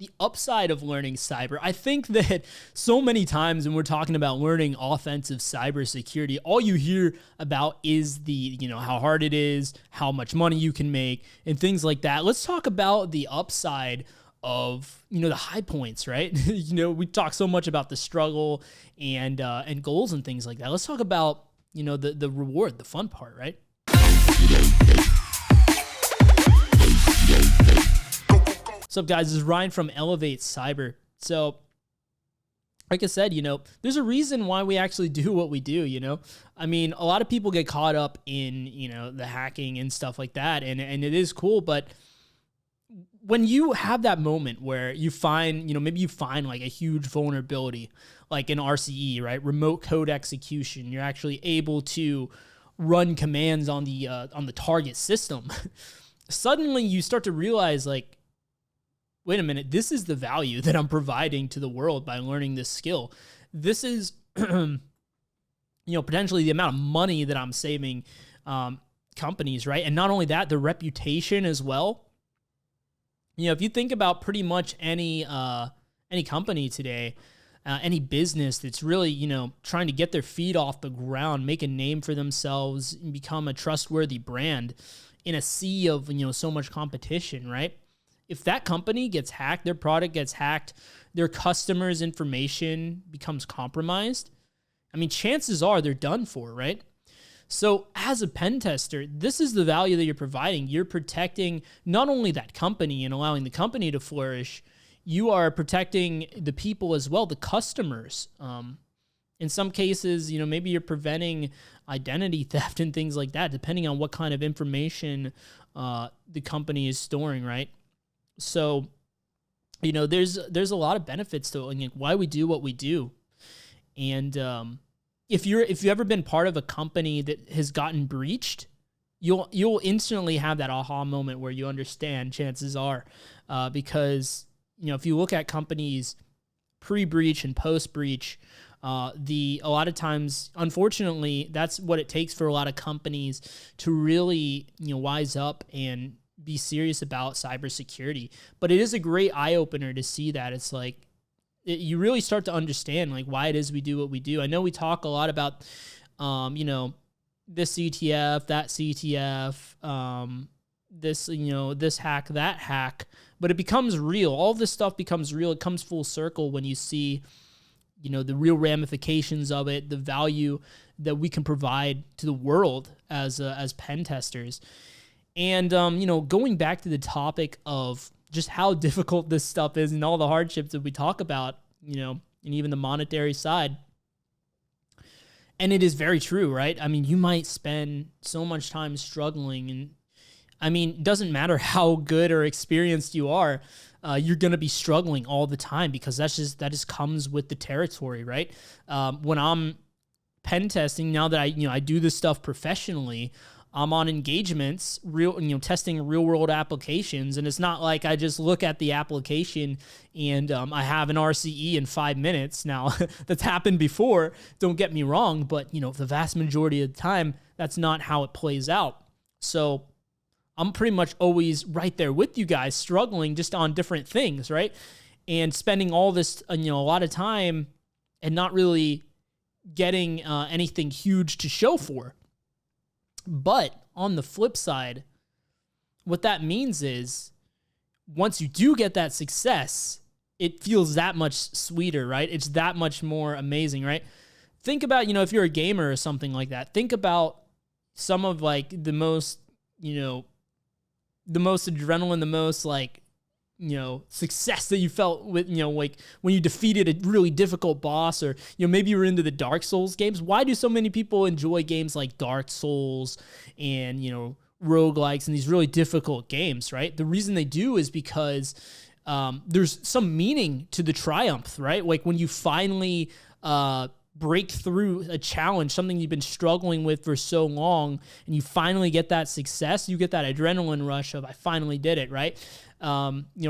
the upside of learning cyber. I think that so many times when we're talking about learning offensive cybersecurity, all you hear about is the, how hard it is, how much money you can make, and things like that. Let's talk about the upside of, the high points, right? We talk so much about the struggle and goals and things like that. Let's talk about, the reward, the fun part, right? What's up, guys? This is Ryan from Elevatecyber. So, like I said, there's a reason why we actually do what we do, I mean, a lot of people get caught up in, the hacking and stuff like that, and it is cool, but when you have that moment where you find, maybe you find like a huge vulnerability, like in RCE, right? Remote code execution, you're actually able to run commands on the target system. Suddenly you start to realize, like, wait a minute, this is the value that I'm providing to the world by learning this skill. This is, potentially the amount of money that I'm saving companies, right? And not only that, the reputation as well. If you think about pretty much any company today, any business that's really, trying to get their feet off the ground, make a name for themselves, and become a trustworthy brand in a sea of, so much competition, right? If that company gets hacked, their product gets hacked, their customers' information becomes compromised, I mean, chances are they're done for, right? So as a pen tester, this is the value that you're providing. You're protecting not only that company and allowing the company to flourish, you are protecting the people as well, the customers. In some cases, maybe you're preventing identity theft and things like that, depending on what kind of information the company is storing, right? So, there's a lot of benefits to why we do what we do. And if you've ever been part of a company that has gotten breached, you'll instantly have that aha moment where you understand, chances are, because if you look at companies pre-breach and post-breach, a lot of times, unfortunately, that's what it takes for a lot of companies to really wise up and be serious about cybersecurity. But it is a great eye-opener to see that. It's like, you really start to understand why it is we do what we do. I know we talk a lot about, this CTF, that CTF, this hack, that hack, but it becomes real. All this stuff becomes real. It comes full circle when you see, the real ramifications of it, the value that we can provide to the world as pen testers. And, going back to the topic of just how difficult this stuff is and all the hardships that we talk about, and even the monetary side. And it is very true, right? I mean, you might spend so much time struggling, and I mean, it doesn't matter how good or experienced you are, you're going to be struggling all the time because that just comes with the territory, right? When I'm pen testing, now that I do this stuff professionally, I'm on engagements, testing real world applications. And it's not like I just look at the application and I have an RCE in 5 minutes. Now that's happened before, don't get me wrong, but the vast majority of the time, that's not how it plays out. So I'm pretty much always right there with you guys, struggling just on different things, right? And spending all this, a lot of time and not really getting anything huge to show for. But on the flip side, what that means is once you do get that success, it feels that much sweeter, right? It's that much more amazing, right? Think about, if you're a gamer or something like that, think about some of the most, the most adrenaline, the most success that you felt with, when you defeated a really difficult boss, or, maybe you were into the Dark Souls games. Why do so many people enjoy games like Dark Souls and, roguelikes and these really difficult games, right? The reason they do is because there's some meaning to the triumph, right? Like when you finally break through a challenge, something you've been struggling with for so long, and you finally get that success, you get that adrenaline rush of, I finally did it, right?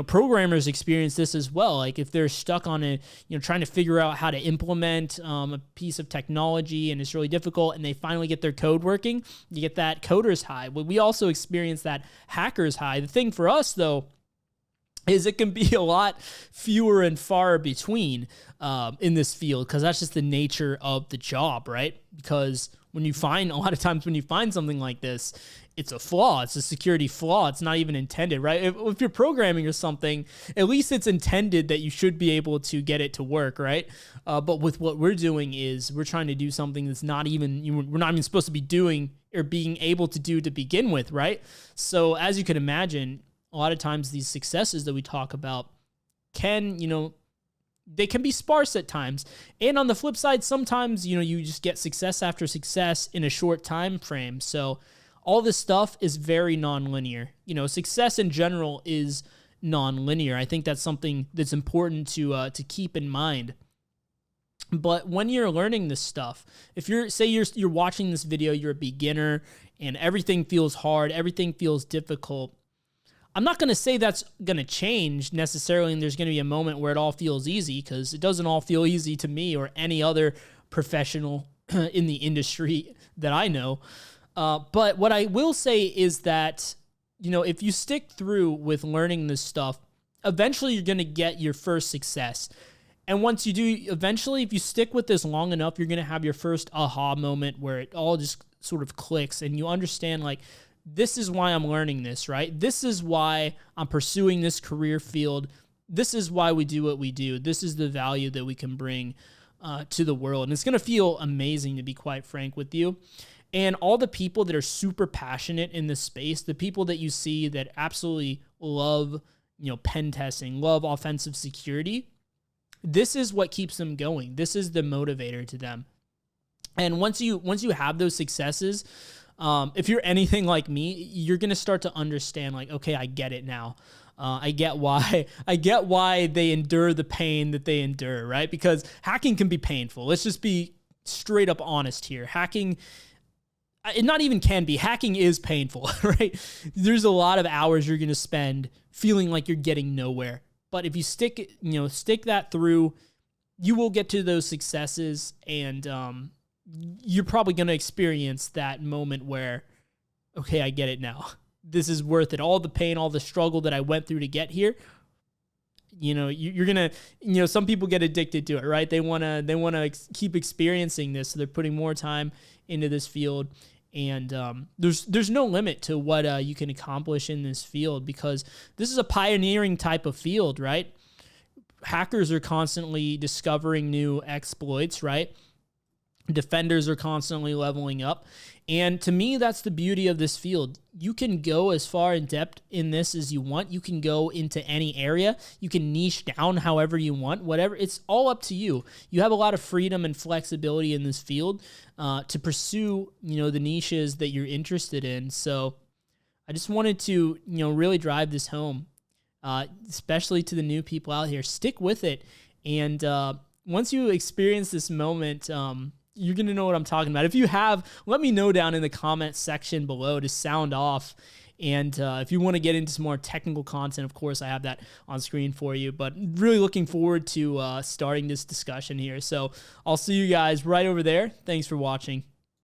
Programmers experience this as well. Like if they're stuck on trying to figure out how to implement a piece of technology and it's really difficult, and they finally get their code working, you get that coder's high. But we also experience that hacker's high. The thing for us though is it can be a lot fewer and far between in this field, because that's just the nature of the job, right? Because when you find, a lot of times when you find something like this, it's a flaw. It's a security flaw. It's not even intended, right? If you're programming or something, at least it's intended that you should be able to get it to work, right? But with what we're doing is we're trying to do something that's not even, we're not even supposed to be doing or being able to do to begin with, right? So as you can imagine, a lot of times these successes that we talk about can, they can be sparse at times. And on the flip side, sometimes, you just get success after success in a short time frame. So all this stuff is very nonlinear. Success in general is nonlinear. I think that's something that's important to keep in mind. But when you're learning this stuff, if you're watching this video, you're a beginner and everything feels hard, everything feels difficult, I'm not going to say that's going to change necessarily, and there's going to be a moment where it all feels easy, because it doesn't all feel easy to me or any other professional in the industry that I know. But what I will say is that, if you stick through with learning this stuff, eventually you're going to get your first success. And once you do, eventually, if you stick with this long enough, you're going to have your first aha moment where it all just sort of clicks and you understand, like, this is why I'm learning this, right? This is why I'm pursuing this career field. This is why we do what we do. This is the value that we can bring to the world. And it's going to feel amazing, to be quite frank with you. And all the people that are super passionate in this space, the people that you see that absolutely love, pen testing, love offensive security, this is what keeps them going. This is the motivator to them. And once you have those successes, if you're anything like me, you're going to start to understand, like, okay, I get it now. I get why they endure the pain that they endure, right? Because hacking can be painful. Let's just be straight up honest here. Hacking is painful, right? There's a lot of hours you're going to spend feeling like you're getting nowhere. But if you stick that through, you will get to those successes, and you're probably going to experience that moment where, okay, I get it now. This is worth it. All the pain, all the struggle that I went through to get here. You're going to, some people get addicted to it, right? They want to keep experiencing this. So they're putting more time into this field. And there's no limit to what you can accomplish in this field, because this is a pioneering type of field, right? Hackers are constantly discovering new exploits, right? Defenders are constantly leveling up. And to me, that's the beauty of this field. You can go as far in depth in this as you want. You can go into any area. You can niche down however you want, whatever. It's all up to you. You have a lot of freedom and flexibility in this field to pursue, the niches that you're interested in. So I just wanted to, really drive this home, especially to the new people out here. Stick with it. And once you experience this moment, you're going to know what I'm talking about. If you have, let me know down in the comment section below to sound off. And if you want to get into some more technical content, of course, I have that on screen for you. But really looking forward to starting this discussion here. So I'll see you guys right over there. Thanks for watching.